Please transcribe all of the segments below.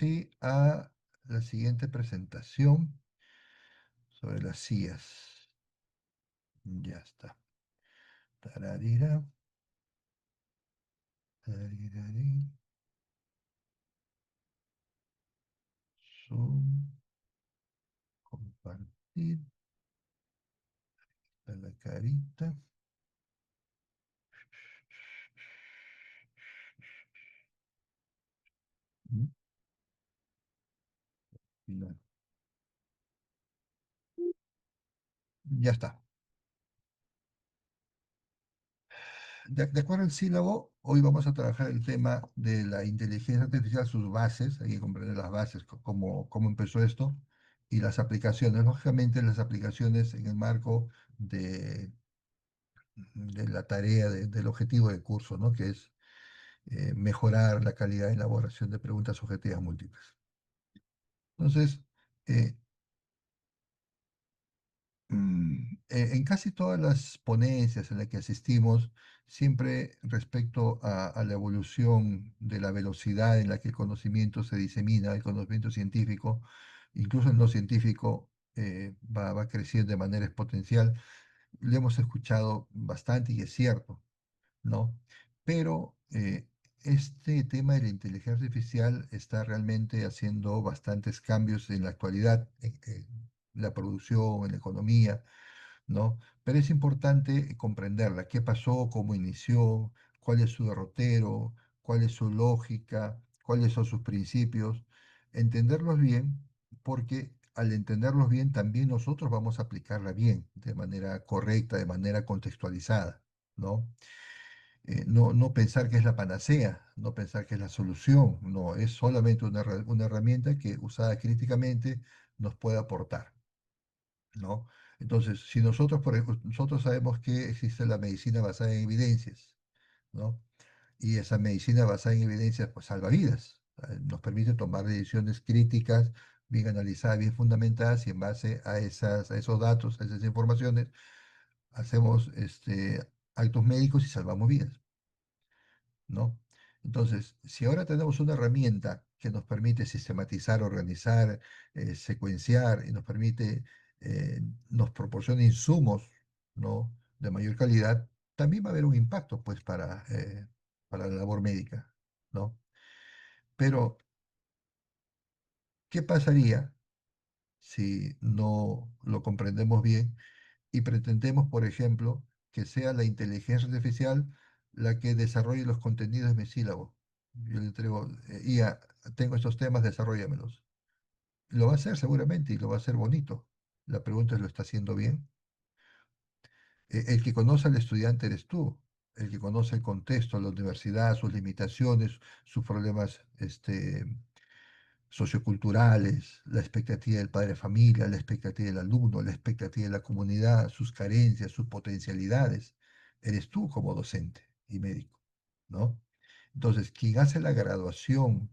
Sí a la siguiente presentación sobre las sillas. Ya está. Tararira, tarirarí, Zoom, compartir, a la carita. Mm, final. Ya está. De acuerdo al sílabo, hoy vamos a trabajar el tema de la inteligencia artificial, sus bases, hay que comprender las bases, cómo empezó esto, y las aplicaciones. Lógicamente, las aplicaciones en el marco de la tarea, del objetivo del curso, ¿no? Que es mejorar la calidad de elaboración de preguntas objetivas múltiples. Entonces, eh, en casi todas las ponencias en las que asistimos, siempre respecto a la evolución de la velocidad en la que el conocimiento se disemina, el conocimiento científico, incluso en lo científico, va creciendo de manera exponencial, le hemos escuchado bastante y es cierto, ¿no? Pero este tema de la inteligencia artificial está realmente haciendo bastantes cambios en la actualidad, en la producción, en la economía, ¿no? Pero es importante comprenderla, qué pasó, cómo inició, cuál es su derrotero, cuál es su lógica, cuáles son sus principios, entenderlos bien, porque al entenderlos bien también nosotros vamos a aplicarla bien, de manera correcta, de manera contextualizada, ¿no? No pensar que es la panacea, no pensar que es la solución, no, es solamente una herramienta que usada críticamente nos puede aportar, ¿no? Entonces, si nosotros, por ejemplo, nosotros sabemos que existe la medicina basada en evidencias, ¿no? Y esa medicina basada en evidencias, pues salva vidas, nos permite tomar decisiones críticas, bien analizadas, bien fundamentadas, y en base a esos datos, a esas informaciones, hacemos actos médicos y salvamos vidas, ¿no? Entonces, si ahora tenemos una herramienta que nos permite sistematizar, organizar, secuenciar y nos permite, nos proporciona insumos, ¿no? De mayor calidad, también va a haber un impacto, pues, para la labor médica, ¿no? Pero, ¿qué pasaría si no lo comprendemos bien y pretendemos, por ejemplo, que sea la inteligencia artificial la que desarrolle los contenidos de mi sílabo? Yo le entrego, IA, tengo estos temas, desarrollamelos. Lo va a hacer seguramente y lo va a hacer bonito. La pregunta es, ¿lo está haciendo bien? El que conoce al estudiante eres tú, el que conoce el contexto, la universidad, sus limitaciones, sus problemas socioculturales, la expectativa del padre de familia, la expectativa del alumno, la expectativa de la comunidad, sus carencias, sus potencialidades. Eres tú como docente y médico, ¿no? Entonces, quien hace la graduación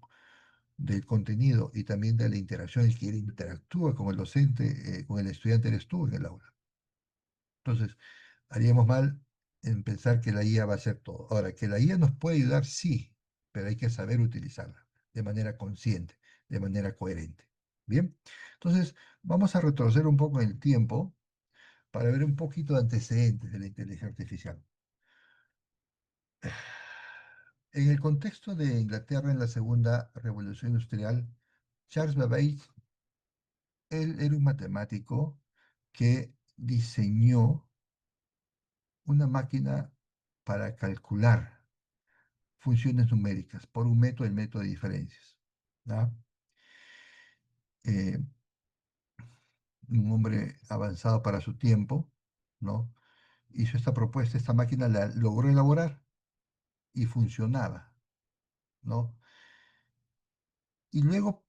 del contenido y también de la interacción, el que interactúa con el docente, con el estudiante, eres tú en el aula. Entonces, haríamos mal en pensar que la IA va a hacer todo. Ahora, que la IA nos puede ayudar, sí, pero hay que saber utilizarla de manera consciente, de manera coherente. Bien, entonces vamos a retroceder un poco en el tiempo para ver un poquito de antecedentes de la inteligencia artificial. En el contexto de Inglaterra en la Segunda Revolución Industrial, Charles Babbage, él era un matemático que diseñó una máquina para calcular funciones numéricas por un método, el método de diferencias, ¿no? Eh, un hombre avanzado para su tiempo, ¿no? Hizo esta propuesta, esta máquina la logró elaborar y funcionaba, ¿no? Y luego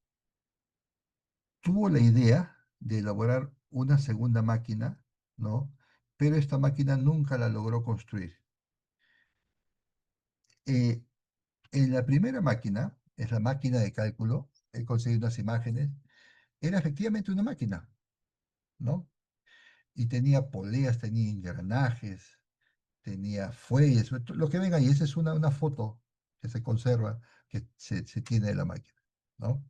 tuvo la idea de elaborar una segunda máquina, ¿no? Pero esta máquina nunca la logró construir. Eh, en la primera máquina, es la máquina de cálculo, he conseguido unas imágenes, era efectivamente una máquina, ¿no? Y tenía poleas, tenía engranajes, tenía fuelles, lo que ven ahí, esa es una foto que se conserva, que se tiene de la máquina, ¿no?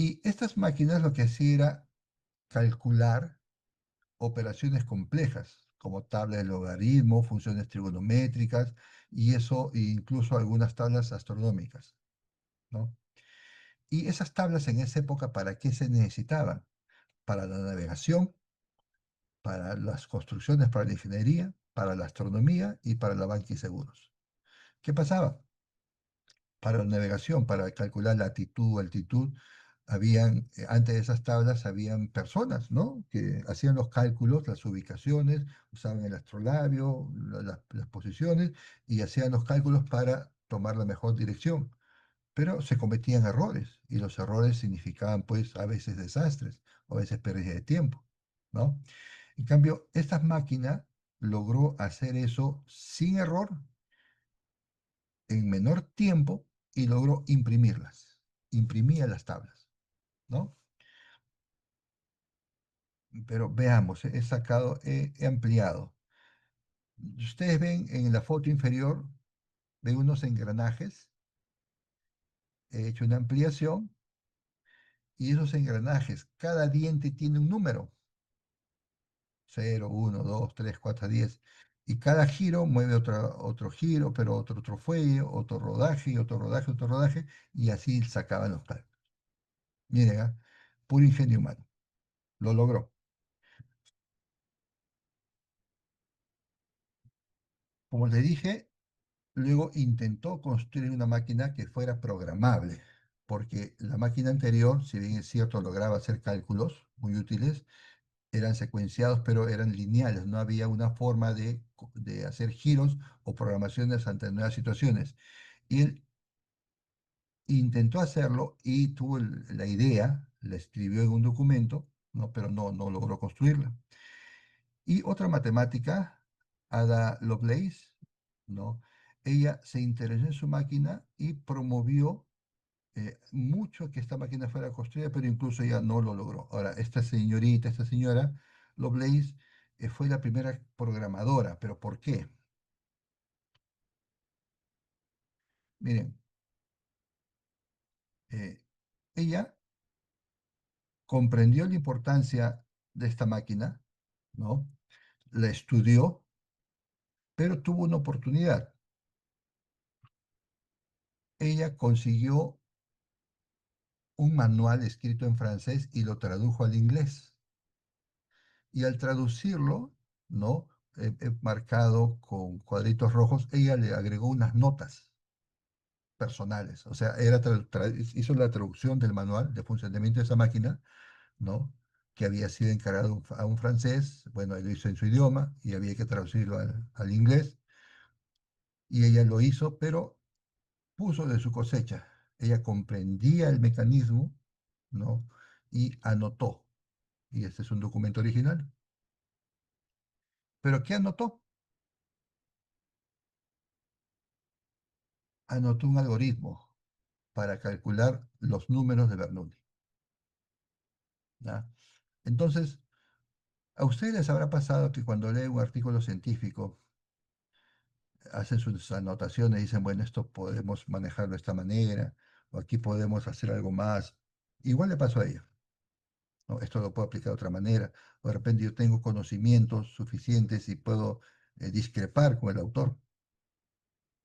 Y estas máquinas lo que hacían era calcular operaciones complejas, como tabla de logaritmo, funciones trigonométricas, y eso, e incluso algunas tablas astronómicas, ¿no? Y esas tablas en esa época, ¿para qué se necesitaban? Para la navegación, para las construcciones, para la ingeniería, para la astronomía y para la banca y seguros. ¿Qué pasaba? Para la navegación, para calcular latitud, altitud, antes de esas tablas habían personas, ¿no? Que hacían los cálculos, las ubicaciones, usaban el astrolabio, las posiciones y hacían los cálculos para tomar la mejor dirección. Pero se cometían errores y los errores significaban pues a veces desastres o a veces pérdida de tiempo, ¿no? En cambio, esta máquina logró hacer eso sin error, en menor tiempo y logró imprimirlas. Imprimía las tablas, ¿no? Pero veamos, he ampliado. Ustedes ven en la foto inferior, ven unos engranajes, he hecho una ampliación y esos engranajes, cada diente tiene un número, 0, 1, 2, 3, 4, 10. Y cada giro mueve otro giro, pero otro fuelle, otro rodaje, otro rodaje, otro rodaje, y así sacaban los cálculos. Miren, puro ingenio humano. Lo logró. Como les dije, luego intentó construir una máquina que fuera programable, porque la máquina anterior, si bien es cierto, lograba hacer cálculos muy útiles, eran secuenciados, pero eran lineales, no había una forma de hacer giros o programaciones ante nuevas situaciones. Y él intentó hacerlo y tuvo la idea, la escribió en un documento, ¿no? Pero no logró construirla. Y otra matemática, Ada Lovelace, ¿no? Ella se interesó en su máquina y promovió mucho que esta máquina fuera construida, pero incluso ella no lo logró. Ahora, esta señora Lovelace, fue la primera programadora, pero ¿por qué? Miren, eh, ella comprendió la importancia de esta máquina, ¿no? La estudió, pero tuvo una oportunidad. Ella consiguió un manual escrito en francés y lo tradujo al inglés. Y al traducirlo, ¿no? Marcado con cuadritos rojos, ella le agregó unas notas personales. O sea, hizo la traducción del manual de funcionamiento de esa máquina, ¿no? Que había sido encargado a un francés, bueno, él lo hizo en su idioma y había que traducirlo al inglés. Y ella lo hizo, pero puso de su cosecha. Ella comprendía el mecanismo, ¿no? Y anotó. Y este es un documento original. ¿Pero qué anotó? Anotó un algoritmo para calcular los números de Bernoulli, ¿ya? Entonces, a ustedes les habrá pasado que cuando leen un artículo científico, hacen sus anotaciones y dicen, bueno, esto podemos manejarlo de esta manera, o aquí podemos hacer algo más. Igual le pasó a ella, ¿no? Esto lo puedo aplicar de otra manera, o de repente yo tengo conocimientos suficientes y puedo discrepar con el autor.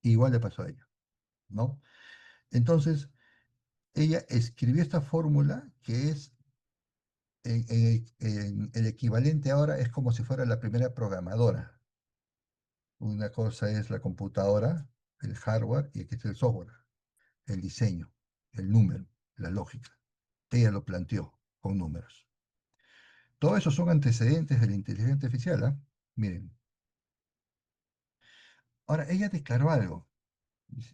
Igual le pasó a ella, ¿no? Entonces, ella escribió esta fórmula que es el equivalente ahora es como si fuera la primera programadora. Una cosa es la computadora, el hardware, y aquí está el software, el diseño, el número, la lógica. Ella lo planteó con números. Todo eso son antecedentes de la inteligencia artificial, ¿ah? Miren, ahora ella declaró algo.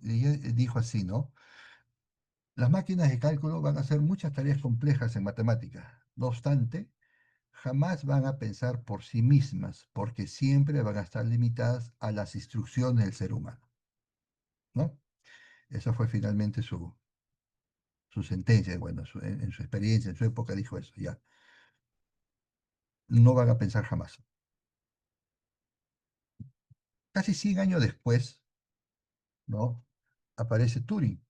Ella dijo así, ¿no? Las máquinas de cálculo van a hacer muchas tareas complejas en matemática. No obstante, jamás van a pensar por sí mismas, porque siempre van a estar limitadas a las instrucciones del ser humano, ¿no? Esa fue finalmente su sentencia, bueno, en su experiencia, en su época dijo eso, ya. No van a pensar jamás. Casi 100 años después, ¿no? Aparece Turing.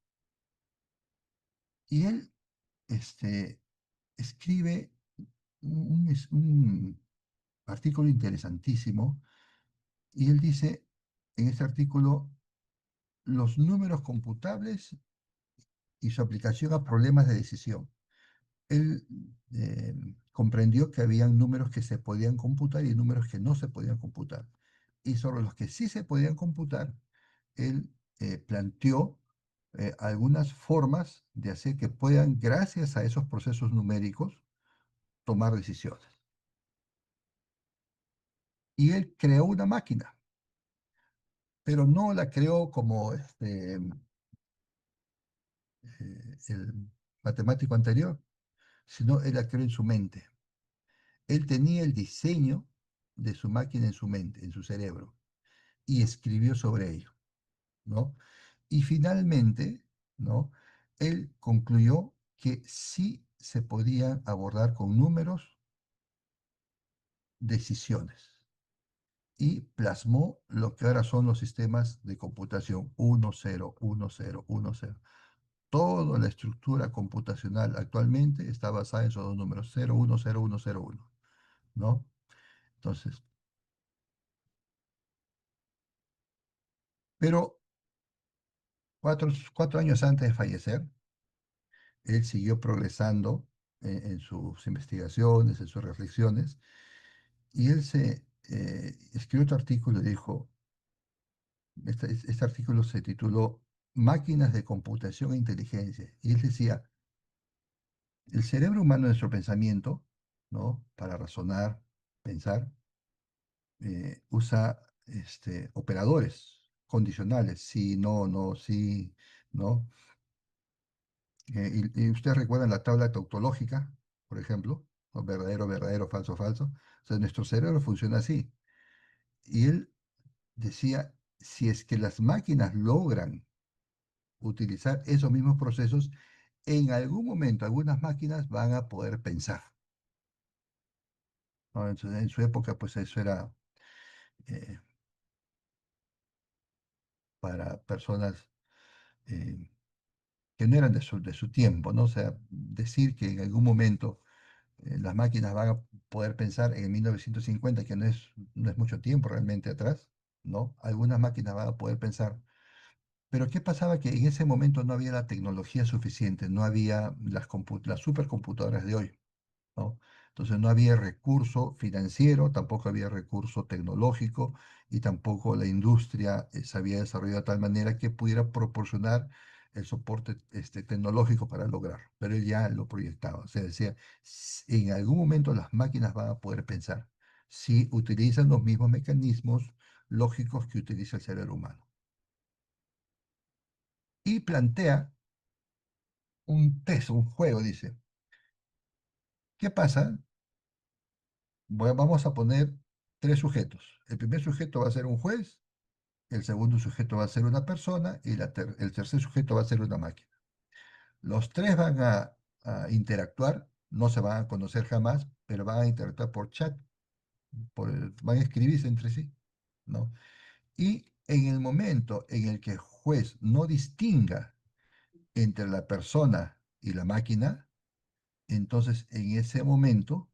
Y él este, escribe un artículo interesantísimo y él dice en este artículo los números computables y su aplicación a problemas de decisión. Él comprendió que habían números que se podían computar y números que no se podían computar. Y sobre los que sí se podían computar, él planteó algunas formas de hacer que puedan, gracias a esos procesos numéricos, tomar decisiones. Y él creó una máquina, pero no la creó como el matemático anterior, sino él la creó en su mente. Él tenía el diseño de su máquina en su mente, en su cerebro, y escribió sobre ello, ¿no? Y finalmente, ¿no? Él concluyó que sí se podían abordar con números decisiones y plasmó lo que ahora son los sistemas de computación 1, 0, 1, 0, 1, 0. Toda la estructura computacional actualmente está basada en esos dos números, 0, 1, 0, 1, 0, 1, ¿no? Entonces, pero cuatro años antes de fallecer, él siguió progresando en sus investigaciones, en sus reflexiones, y él escribió otro artículo y dijo, este artículo se tituló Máquinas de computación e inteligencia, y él decía, el cerebro humano, nuestro pensamiento, ¿no? Para razonar, pensar, usa operadores condicionales, sí, no, no, sí, no. Y ustedes recuerdan la tabla tautológica, por ejemplo, ¿no? Verdadero, verdadero, falso, falso. O sea, nuestro cerebro funciona así. Y él decía, si es que las máquinas logran utilizar esos mismos procesos, en algún momento algunas máquinas van a poder pensar, ¿no? En su época, pues eso era eh, para personas eh, que no eran de su tiempo, ¿no? O sea, decir que en algún momento las máquinas van a poder pensar en el 1950, que no es mucho tiempo realmente atrás, ¿no? Algunas máquinas van a poder pensar. Pero ¿qué pasaba? Que en ese momento no había la tecnología suficiente, no había las supercomputadoras de hoy, ¿no? Entonces no había recurso financiero, tampoco había recurso tecnológico y tampoco la industria se había desarrollado de tal manera que pudiera proporcionar el soporte tecnológico para lograrlo. Pero él ya lo proyectaba, o sea, decía, En algún momento las máquinas van a poder pensar si utilizan los mismos mecanismos lógicos que utiliza el cerebro humano." Y plantea un test, un juego, dice, ¿qué pasa? Vamos a poner tres sujetos. El primer sujeto va a ser un juez, el segundo sujeto va a ser una persona y el tercer sujeto va a ser una máquina. Los tres van a interactuar, no se van a conocer jamás, pero van a interactuar por chat, van a escribirse entre sí, ¿no? Y en el momento en el que el juez no distinga entre la persona y la máquina, entonces en ese momento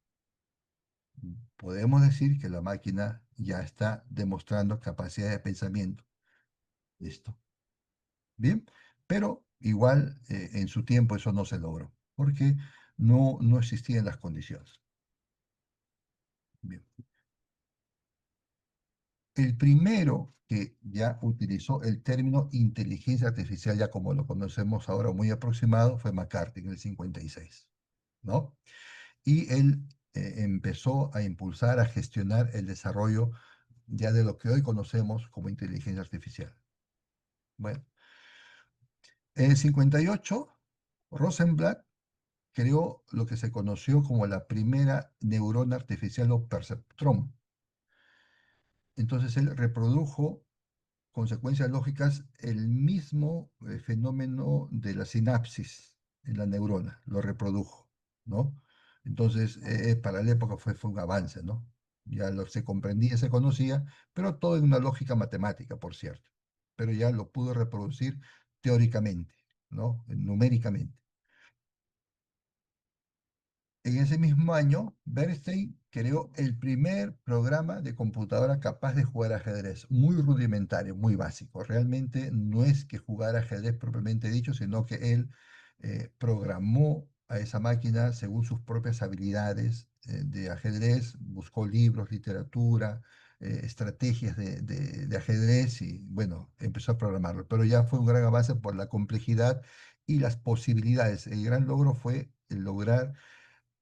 podemos decir que la máquina ya está demostrando capacidad de pensamiento. Listo. Bien, pero igual en su tiempo eso no se logró, porque no existían las condiciones. Bien. El primero que ya utilizó el término inteligencia artificial, ya como lo conocemos ahora muy aproximado, fue McCarthy en el 56, ¿no? Y él empezó a impulsar, a gestionar el desarrollo ya de lo que hoy conocemos como inteligencia artificial. Bueno, en el 58, Rosenblatt creó lo que se conoció como la primera neurona artificial o perceptrón. Entonces él reprodujo consecuencias lógicas el mismo fenómeno de la sinapsis en la neurona, lo reprodujo, ¿no? Entonces, para la época fue un avance, ¿no? Ya se comprendía, se conocía, pero todo en una lógica matemática, por cierto. Pero ya lo pudo reproducir teóricamente, ¿no? Numéricamente. En ese mismo año, Bernstein creó el primer programa de computadora capaz de jugar ajedrez, muy rudimentario, muy básico. Realmente no es que jugara ajedrez propiamente dicho, sino que él programó a esa máquina según sus propias habilidades de ajedrez, buscó libros, literatura, estrategias de ajedrez y bueno, empezó a programarlo. Pero ya fue un gran avance por la complejidad y las posibilidades. El gran logro fue el lograr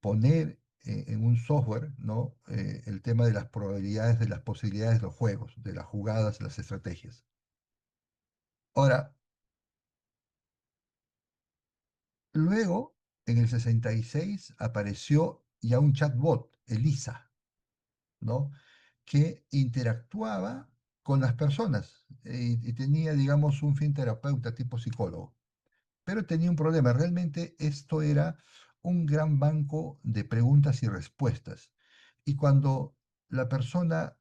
poner en un software, ¿no? El tema de las probabilidades, de las posibilidades de los juegos, de las jugadas, de las estrategias. Ahora, luego, en el 66 apareció ya un chatbot, Elisa, ¿no? Que interactuaba con las personas y tenía, digamos, un fin terapeuta tipo psicólogo. Pero tenía un problema. Realmente esto era un gran banco de preguntas y respuestas. Y cuando la persona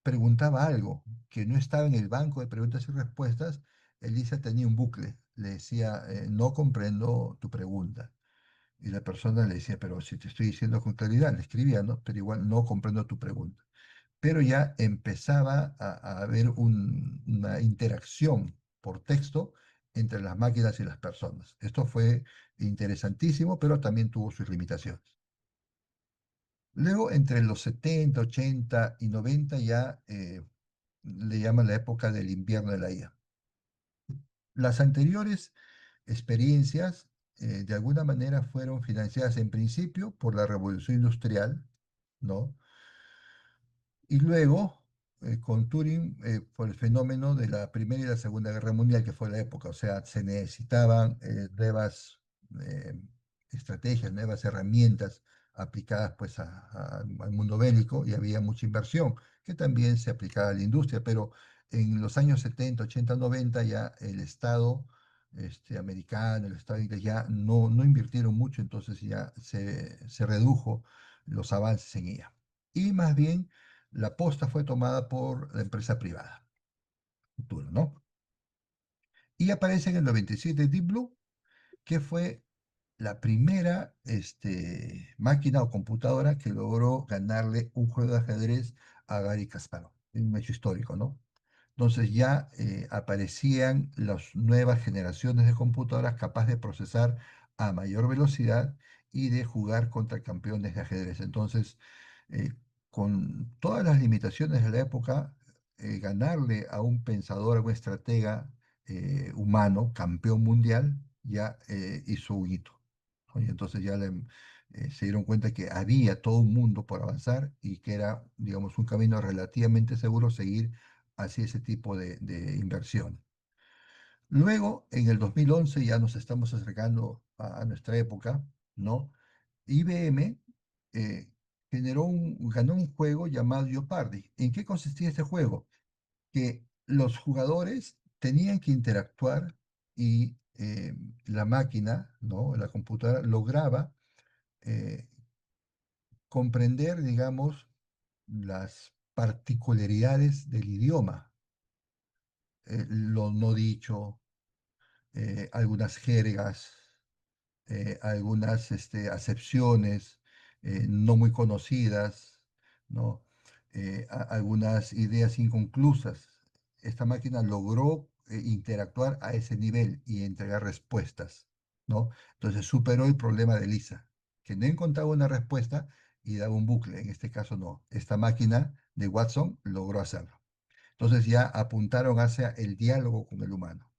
preguntaba algo que no estaba en el banco de preguntas y respuestas, Elisa tenía un bucle. Le decía, no comprendo tu pregunta. Y la persona le decía, pero si te estoy diciendo con claridad, le escribía, ¿no? Pero igual no comprendo tu pregunta. Pero ya empezaba a haber una interacción por texto entre las máquinas y las personas. Esto fue interesantísimo, pero también tuvo sus limitaciones. Luego, entre los 70, 80 y 90 ya le llaman la época del invierno de la IA. Las anteriores experiencias, de alguna manera, fueron financiadas en principio por la Revolución Industrial, ¿no? Y luego, con Turing, por el fenómeno de la Primera y la Segunda Guerra Mundial, que fue la época, o sea, se necesitaban nuevas eh, estrategias, nuevas herramientas aplicadas pues al mundo bélico y había mucha inversión, que también se aplicaba a la industria, pero en los años 70, 80, 90 ya el Estado americano, el Estado inglés ya no invirtieron mucho, entonces ya se redujo los avances en ella. Y más bien la posta fue tomada por la empresa privada, Futuro, ¿no? Y aparece en el 97 Deep Blue, que fue la primera máquina o computadora que logró ganarle un juego de ajedrez a Gary Kasparov. Es un hecho histórico, ¿no? Entonces ya aparecían las nuevas generaciones de computadoras capaces de procesar a mayor velocidad y de jugar contra campeones de ajedrez. Entonces, eh, con todas las limitaciones de la época, ganarle a un pensador, a un estratega humano, campeón mundial, ya hizo un hito, ¿no? Y entonces ya se dieron cuenta que había todo un mundo por avanzar y que era, digamos, un camino relativamente seguro seguir hacia ese tipo de inversión. Luego, en el 2011, ya nos estamos acercando a nuestra época, ¿no? IBM eh, ganó un juego llamado Jeopardy. ¿En qué consistía este juego? Que los jugadores tenían que interactuar y la máquina, ¿no? La computadora lograba eh, comprender, digamos, las particularidades del idioma, lo no dicho, algunas jergas, algunas acepciones no muy conocidas, ¿no? Algunas ideas inconclusas. Esta máquina logró interactuar a ese nivel y entregar respuestas, ¿no? Entonces superó el problema de Lisa, que no encontraba una respuesta y daba un bucle. En este caso no. Esta máquina de Watson logró hacerlo. Entonces ya apuntaron hacia el diálogo con el humano.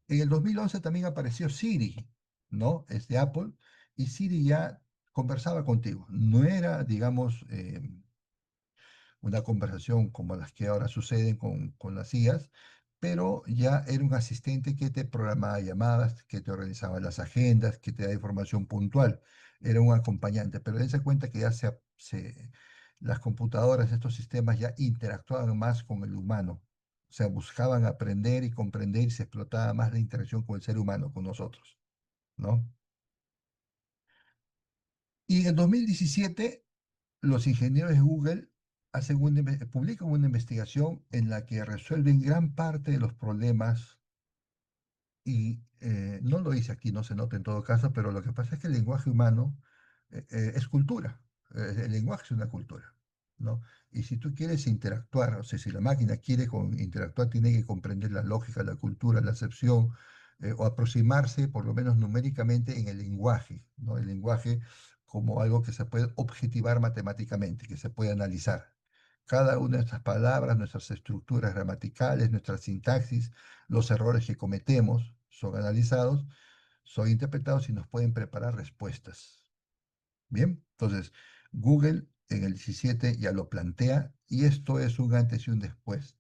En el 2011 también apareció Siri, ¿no? Es de Apple, y Siri ya conversaba contigo. No era, digamos, una conversación como las que ahora suceden con las IAs, pero ya era un asistente que te programaba llamadas, que te organizaba las agendas, que te da información puntual. Era un acompañante, pero dense cuenta que ya las computadoras, estos sistemas ya interactuaban más con el humano. O sea, buscaban aprender y comprender y se explotaba más la interacción con el ser humano, con nosotros, ¿no? Y en el 2017 los ingenieros de Google publican una investigación en la que resuelven gran parte de los problemas Y no lo hice aquí, no se nota en todo caso, pero lo que pasa es que el lenguaje humano es cultura. El lenguaje es una cultura, ¿no? Y si tú quieres interactuar, o sea, si la máquina quiere interactuar, tiene que comprender la lógica, la cultura, la acepción, o aproximarse, por lo menos numéricamente, en el lenguaje, ¿no? El lenguaje como algo que se puede objetivar matemáticamente, que se puede analizar. Cada una de estas palabras, nuestras estructuras gramaticales, nuestra sintaxis, los errores que cometemos son analizados, son interpretados y nos pueden preparar respuestas. Bien, entonces Google en el 17 ya lo plantea y esto es un antes y un después.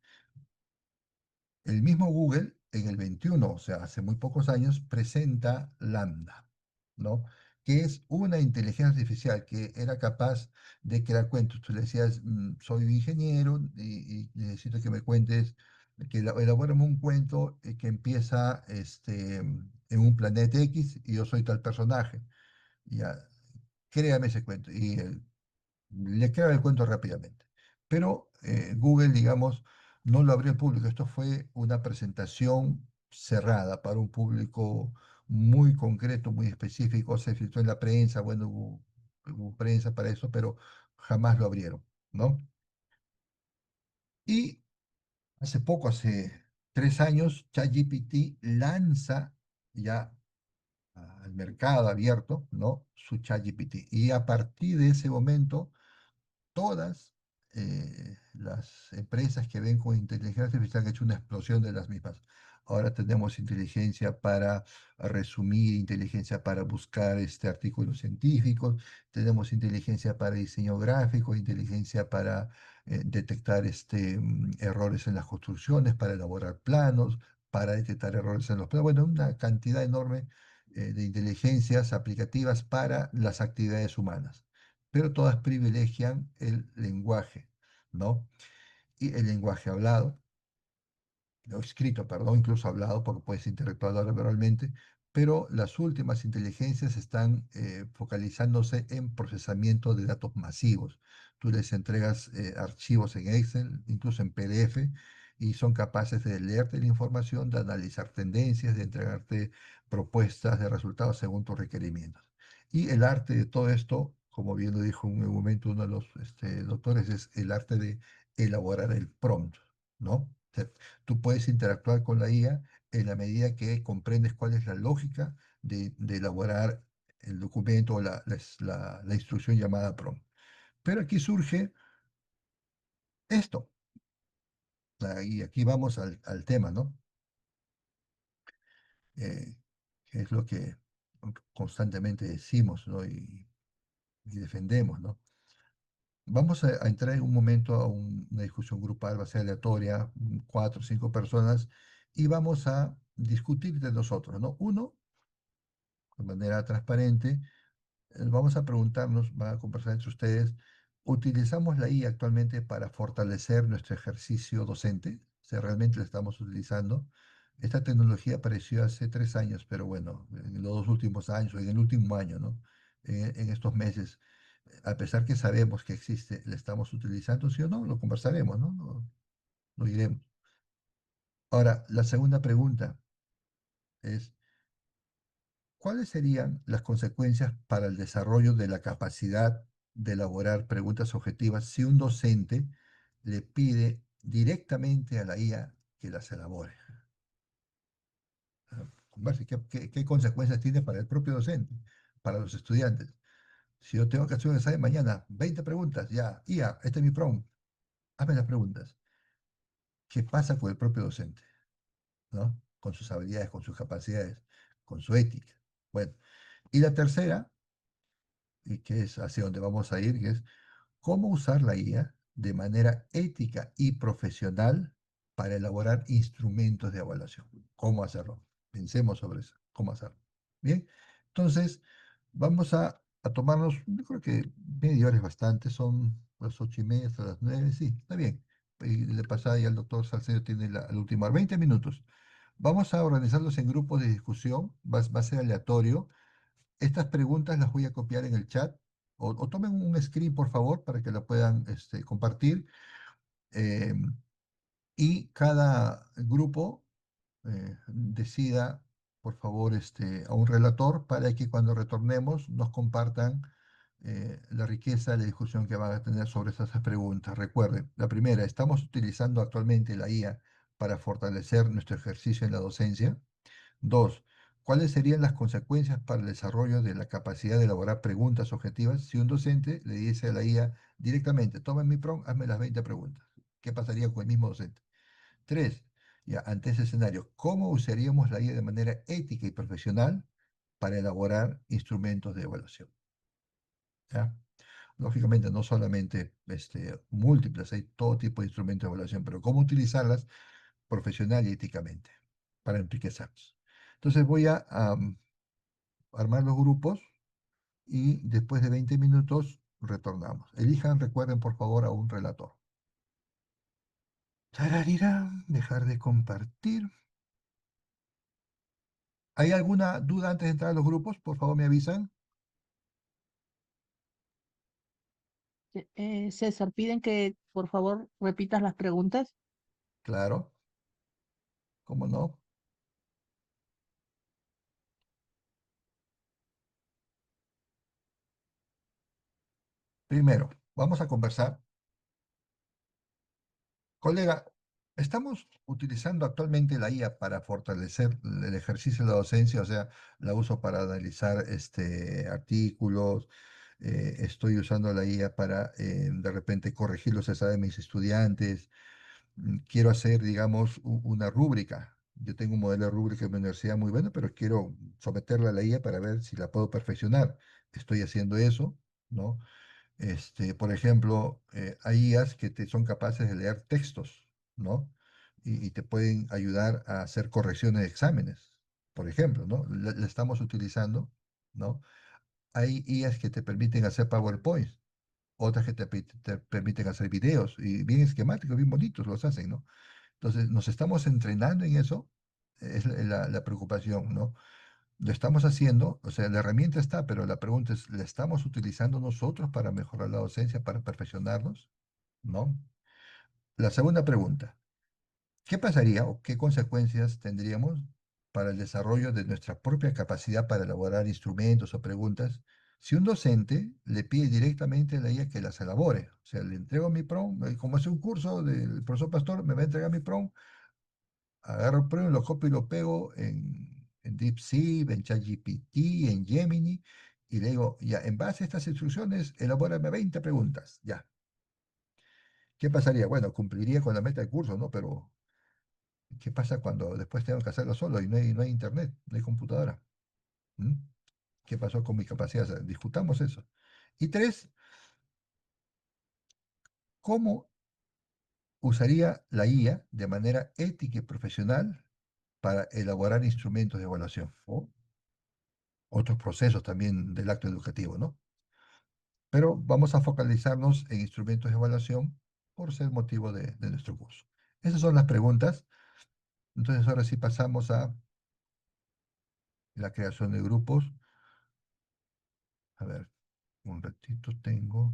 El mismo Google en el 21, o sea, hace muy pocos años, presenta Lambda, ¿no? Que es una inteligencia artificial que era capaz de crear cuentos. Tú le decías, soy un ingeniero y necesito que me cuentes, que elabórame un cuento que empieza en un planeta X y yo soy tal personaje. Ya, créame ese cuento. Y le queda el cuento rápidamente. Pero Google, digamos, no lo abrió al público. Esto fue una presentación cerrada para un público muy concreto, muy específico. Se filtró en la prensa, bueno, hubo prensa para eso, pero jamás lo abrieron, ¿no? Y hace poco, hace 3 años, ChatGPT lanza ya al mercado abierto, ¿no? Su ChatGPT. Y a partir de ese momento todas las empresas que ven con inteligencia artificial han hecho una explosión de las mismas. Ahora tenemos inteligencia para resumir, inteligencia para buscar artículos científicos, tenemos inteligencia para diseño gráfico, inteligencia para detectar errores en las construcciones, para elaborar planos, para detectar errores en los planos. Bueno, una cantidad enorme de inteligencias aplicativas para las actividades humanas, pero todas privilegian el lenguaje, ¿no? Y el lenguaje hablado, o escrito, perdón, incluso hablado, porque puedes interactuar ahora verbalmente, pero las últimas inteligencias están focalizándose en procesamiento de datos masivos. Tú les entregas archivos en Excel, incluso en PDF, y son capaces de leerte la información, de analizar tendencias, de entregarte propuestas de resultados según tus requerimientos. Y el arte de todo esto, como bien lo dijo en un momento uno de los doctores, es el arte de elaborar el prompt, ¿no? Tú puedes interactuar con la IA en la medida que comprendes cuál es la lógica de elaborar el documento o la instrucción llamada prompt. Pero aquí surge esto, y aquí vamos al tema, ¿no? Que es lo que constantemente decimos, ¿no? Y defendemos, ¿no? Vamos a entrar en un momento a una discusión grupal, va a ser aleatoria, 4 o 5 personas, y vamos a discutir de nosotros, ¿no? Uno, de manera transparente, vamos a preguntarnos, van a conversar entre ustedes, ¿utilizamos la IA actualmente para fortalecer nuestro ejercicio docente? ¿Si realmente la estamos utilizando? Esta tecnología apareció hace 3 años, pero bueno, en los 2 últimos años, o en el último año, ¿no? En estos meses, a pesar que sabemos que existe, ¿la estamos utilizando, sí o no? Lo conversaremos, ¿no? Lo diremos. Ahora, la segunda pregunta es, ¿cuáles serían las consecuencias para el desarrollo de la capacidad de elaborar preguntas objetivas si un docente le pide directamente a la IA que las elabore? Converse, ¿qué consecuencias tiene para el propio docente, para los estudiantes? Si yo tengo que hacer un examen mañana, 20 preguntas, ya, IA, este es mi prompt, hazme las preguntas. ¿Qué pasa con el propio docente? ¿No? Con sus habilidades, con sus capacidades, con su ética. Bueno, y la tercera, y que es hacia donde vamos a ir, que es cómo usar la IA de manera ética y profesional para elaborar instrumentos de evaluación. ¿Cómo hacerlo? Pensemos sobre eso. ¿Cómo hacerlo? Bien, entonces vamos a tomarnos, yo creo que media hora es bastante, son las 8:30 hasta las 9, sí, está bien. Y de pasada ya el doctor Salcedo tiene la última hora, 20 minutos. Vamos a organizarlos en grupos de discusión, va a ser aleatorio. Estas preguntas las voy a copiar en el chat o tomen un screen, por favor, para que la puedan compartir. eh, y cada grupo decida. por favor, a un relator para que cuando retornemos nos compartan la riqueza de la discusión que van a tener sobre estas preguntas. Recuerden, la primera, ¿estamos utilizando actualmente la IA para fortalecer nuestro ejercicio en la docencia? Dos, ¿cuáles serían las consecuencias para el desarrollo de la capacidad de elaborar preguntas objetivas si un docente le dice a la IA directamente, toma mi prompt, hazme las 20 preguntas? ¿Qué pasaría con el mismo docente? Tres, ya ante ese escenario, ¿cómo usaríamos la IA de manera ética y profesional para elaborar instrumentos de evaluación? ¿Ya? Lógicamente, no solamente múltiples, hay todo tipo de instrumentos de evaluación, pero cómo utilizarlas profesional y éticamente para enriquecernos. Entonces voy a armar los grupos y después de 20 minutos retornamos. Elijan, recuerden por favor a un relator. Tararira, dejar de compartir. ¿Hay alguna duda antes de entrar a los grupos? Por favor, me avisan. César, piden que por favor repitas las preguntas. Claro, ¿cómo no? Primero, vamos a conversar. Colega, ¿estamos utilizando actualmente la IA para fortalecer el ejercicio de la docencia? O sea, la uso para analizar artículos, estoy usando la IA para de repente corregir los exámenes de mis estudiantes, quiero hacer, digamos, una rúbrica. Yo tengo un modelo de rúbrica en mi universidad muy bueno, pero quiero someterla a la IA para ver si la puedo perfeccionar. Estoy haciendo eso, ¿no? Por ejemplo, hay IAs que son capaces de leer textos, ¿no? Y te pueden ayudar a hacer correcciones de exámenes, por ejemplo, ¿no? La estamos utilizando, ¿no? Hay IAs que te permiten hacer PowerPoint, otras que te permiten hacer videos, y bien esquemáticos, bien bonitos los hacen, ¿no? Entonces, nos estamos entrenando en eso, es la preocupación, ¿no? Lo estamos haciendo, o sea, la herramienta está, pero la pregunta es, ¿la estamos utilizando nosotros para mejorar la docencia, para perfeccionarnos? ¿No? La segunda pregunta, ¿qué pasaría o qué consecuencias tendríamos para el desarrollo de nuestra propia capacidad para elaborar instrumentos o preguntas si un docente le pide directamente a la IA que las elabore? O sea, le entrego mi prompt, como es un curso del profesor Pastor, me va a entregar mi prompt, agarro el prompt, lo copio y lo pego en DeepSeek, en ChatGPT, en Gemini, y le digo, ya, en base a estas instrucciones, elabórame 20 preguntas, ya. ¿Qué pasaría? Bueno, cumpliría con la meta del curso, ¿no? Pero, ¿qué pasa cuando después tengo que hacerlo solo y no hay internet, no hay computadora? ¿Mm? ¿Qué pasó con mi capacidad? O sea, discutamos eso. Y tres, ¿cómo usaría la IA de manera ética y profesional para elaborar instrumentos de evaluación o otros procesos también del acto educativo, ¿no? Pero vamos a focalizarnos en instrumentos de evaluación por ser motivo de nuestro curso. Esas son las preguntas. Entonces ahora sí pasamos a la creación de grupos. A ver, un ratito tengo.